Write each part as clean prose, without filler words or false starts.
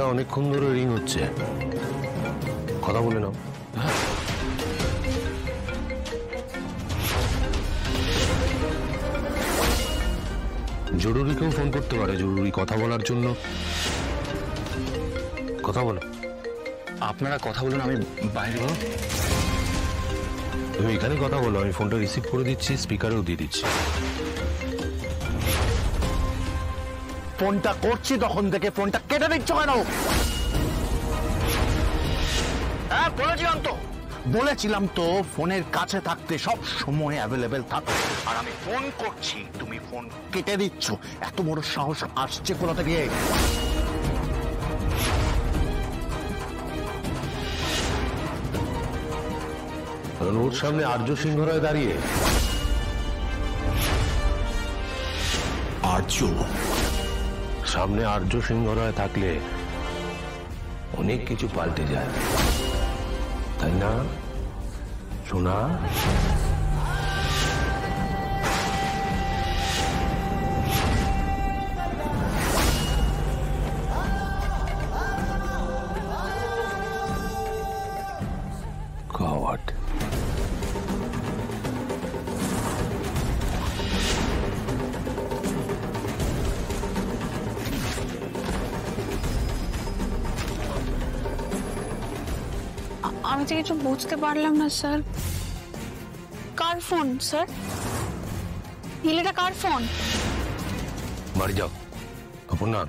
ফোনটা অনেকক্ষণ ধরে রিং হচ্ছে, কথা বলে নাও। জরুরি কেউ ফোন করতে পারে, জরুরি কথা বলার জন্য। কথা বলো। আপনারা কথা বলুন, আমি বাইরে। তুমি এখানে কথা বলো, আমি ফোনটা রিসিভ করে দিচ্ছি, স্পিকারেও দিয়ে দিচ্ছি। ফোনটা করছি তখন থেকে ফোনটা কেটে দিচ্ছ কেন? হ্যাঁ বলেছিলাম তো ফোনের কাছে থাকতে, সব সময় অ্যাভেলেবেল থাকতে। আর আমি ফোন করছি, তুমি ফোন কেটে দিচ্ছ। এত বড় সাহস আসছে কোথা থেকে? ওর সামনে আর্য সিংহ রায় দাঁড়িয়ে। সামনে আর্য সিংহ রায় থাকলে অনেক কিছু পাল্টে যায়, তাই না সোনা? Coward. আমি তো কিছু বুঝতে পারলাম না স্যার। কার ফোন স্যার? নীলেটা কার ফোন? বাড়ি যাও অপর্ণা,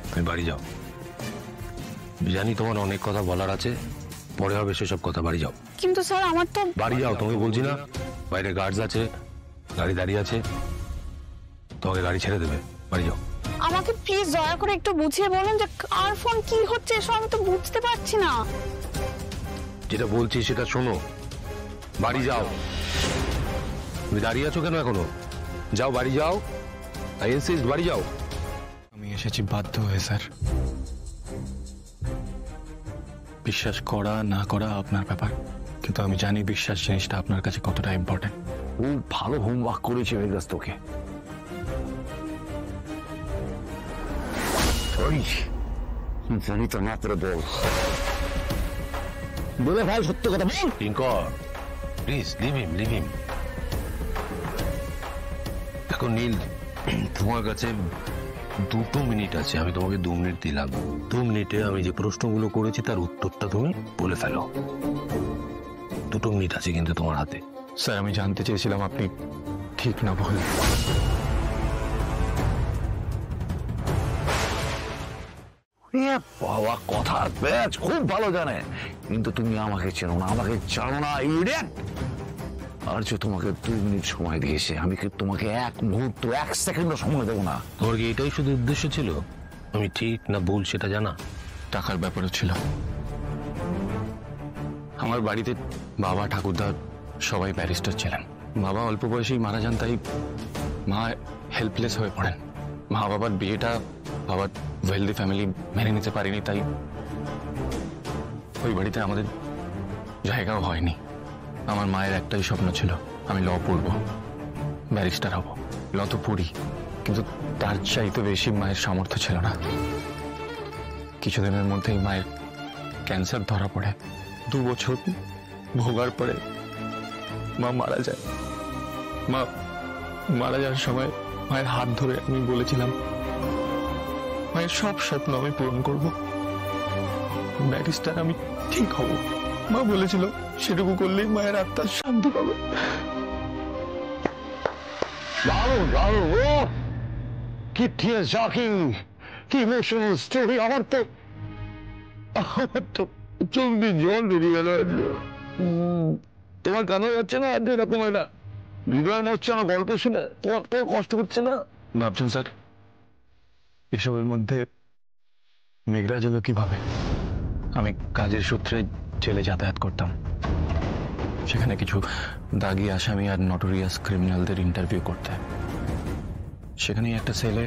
তুমি বাড়ি যাও। জানি তোমার অনেক কথা বলার আছে, পরে হবে সেসব কথা। বাড়ি যাও। কিন্তু স্যার আমার তো। বাড়ি যাও, তোমাকে বলছি না? বাইরে গার্ডস আছে, গাড়ি দাঁড়িয়ে আছে, তোমাকে গাড়ি ছেড়ে দেবে। বাড়ি যাও। আমাকে প্লিজ দয়া করে একটু বুঝিয়ে বলুন যে কার ফোন, কি হচ্ছে এসব আমি তো বুঝতে পারছি না। যেটা বলছি সেটা শোনো, বাড়ি যাও। তুমি দাঁড়িয়ে আছো কেন এখনো? যাও, বাড়ি যাও। আই ইনসিস্ট, বাড়ি যাও। আমি এসেছি বাধ্য হয়ে স্যার। বিশ্বাস করা না করা আপনার ব্যাপার, কিন্তু আমি জানি বিশ্বাস জিনিসটা আপনার কাছে কতটা ইম্পর্টেন্ট। খুব ভালো হোমওয়ার্ক করেছে মেঘরাজ তোকে। জানি তো না, তোর বলে ভাই সত্য কথা বল। কিঙ্কর প্লিজ লিভ হিম। এখন নীল, তোমার কাছে 2 মিনিট আছে, আমি তোমাকে 2 মিনিট দিলাম। 2 মিনিটে আমি যে প্রশ্নগুলো করেছি তার উত্তরটা তুমি বলে ফেলো। 2 মিনিট আছে কিন্তু তোমার হাতে। স্যার আমি জানতে চেয়েছিলাম আপনি ঠিক না ভুল। বাবা কথার প্যাচ খুব ভালো জানে, কিন্তু তুমি আমাকে চেনো না, আমাকে জানো না। আর যে তোমাকে 2 মিনিট সময় দিয়েছে, আমি কি তোমাকে 1 মুহূর্ত 1 সেকেন্ডও সময় দেবো না? তোমার কি এটাই শুধু উদ্দেশ্য ছিল আমি ঠিক না ভুল সেটা জানা? টাকার ব্যাপারও ছিল। আমার বাড়িতে বাবা, ঠাকুরদা সবাই ব্যারিস্টার ছিলেন। বাবা অল্প বয়সেই মারা যান, তাই মা হেল্পলেস হয়ে পড়েন। মা বাবার বিয়েটা বাবার ওয়েলদি ফ্যামিলি মেনে নিতে পারেনি, তাই ওই বাড়িতে আমাদের জায়গাও হয়নি। আমার মায়ের একটাই স্বপ্ন ছিল, আমি ল পড়ব, ব্যারিস্টার হব। ল তো পড়ি, কিন্তু তার চাইতে বেশি মায়ের সামর্থ্য ছিল না। কিছুদিনের মধ্যেই মায়ের ক্যান্সার ধরা পড়ে। 2 বছর ভোগার পরে মা মারা যায়। মা মারা যাওয়ার সময় মায়ের হাত ধরে আমি বলেছিলাম মায়ের সব স্বপ্ন আমি পূরণ করব, ব্যারিস্টার আমি ঠিক হব। মা বলেছিল সেটুকু করলেই মায়ের আত্মার শান্তি পাবে। কি টিয়ার শকিং, কি ইমোশনাল স্টোরি। আমার তো চোখে জল বেরিয়ে গেল। তোমার কেন যাচ্ছে না এরকম? এটা হৃদয় হচ্ছে না গল্প শুনে, তোমার তো কষ্ট হচ্ছে না? ভাবছেন স্যার এসবের মধ্যে মেঘরাজ হলো কিভাবে? আমি কাজের সূত্রে জেলে যাতায়াত করতাম। সেখানে কিছু দাগি আসামি আর নটোরিয়াস ক্রিমিনালদের ইন্টারভিউ করতে। সেখানেই একটা সেলে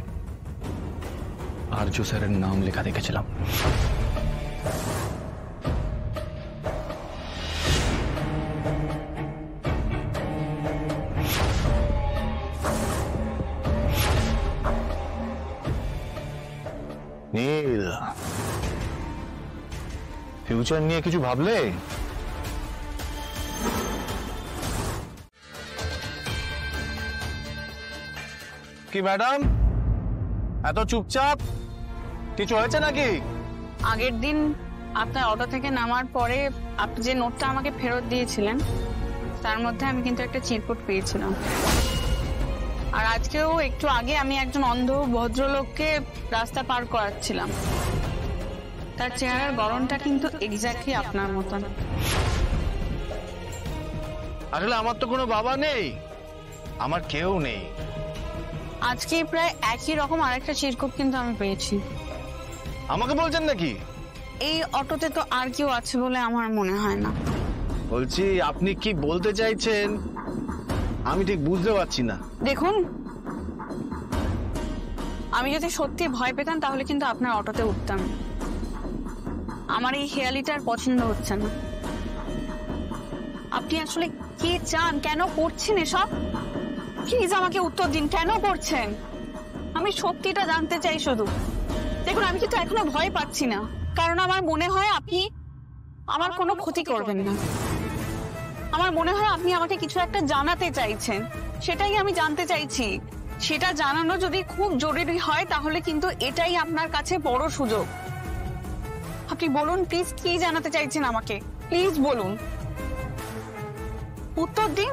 আর্য স্যারের নাম লেখা দেখেছিলাম। নীল, ফিউচার নিয়ে কিছু ভাবলে? কি ম্যাডাম, এত চুপচাপ? কিছু হয়েছে নাকি? আগের দিন আপনার অটো থেকে নামার পরে আপনি যে নোটটা আমাকে ফেরত দিয়েছিলেন তার মধ্যে আমি কিন্তু একটা চিরকুট পেয়েছিলাম। আর আজকেও একটু আগে আমি একজন অন্ধ ভদ্রলোককে রাস্তা পার করাচ্ছিলাম। তার চেহারার গড়নটা কিন্তু এক্স্যাক্টলি আপনার মতন। আসলে আমার তো কোনো বাবা নেই, আমার কেউ নেই। আজকে প্রায় একই রকম আরেকটা চিরকুট কিন্তু আমি পেয়েছি। আমাকে বলছেন নাকি? এই অটোতে তো আর কেউ আছে বলে আমার মনে হয় না। বলছি, আপনি কি বলতে চাইছেন আমি ঠিক বুঝতে পারছি না। দেখুন, আমি যদি সত্যি ভয় পেতাম তাহলে কিন্তু আপনার অটোতে উঠতাম। আমার এই হেয়ালিটার পছন্দ হচ্ছে না। আপনি আসলে কি চান? কেন করছেন এসব? প্লিজ আমাকে উত্তর দিন, কেন করছেন? আমি সত্যিটা জানতে চাই শুধু। দেখুন, আমি কিন্তু এখনো ভয় পাচ্ছি না, কারণ আমার মনে হয় আপনি আমার কোনো ক্ষতি করবেন না। আমার মনে হয় আপনি আমাকে কিছু একটা জানাতে চাইছেন, সেটাই আমি জানতে চাইছি। সেটা জানানো যদি খুব জরুরি হয় তাহলে কিন্তু এটাই আপনার কাছে বড় সুযোগ। আপনি বলুন প্লিজ, কি জানাতে চাইছেন আমাকে? প্লিজ বলুন, উত্তর দিন।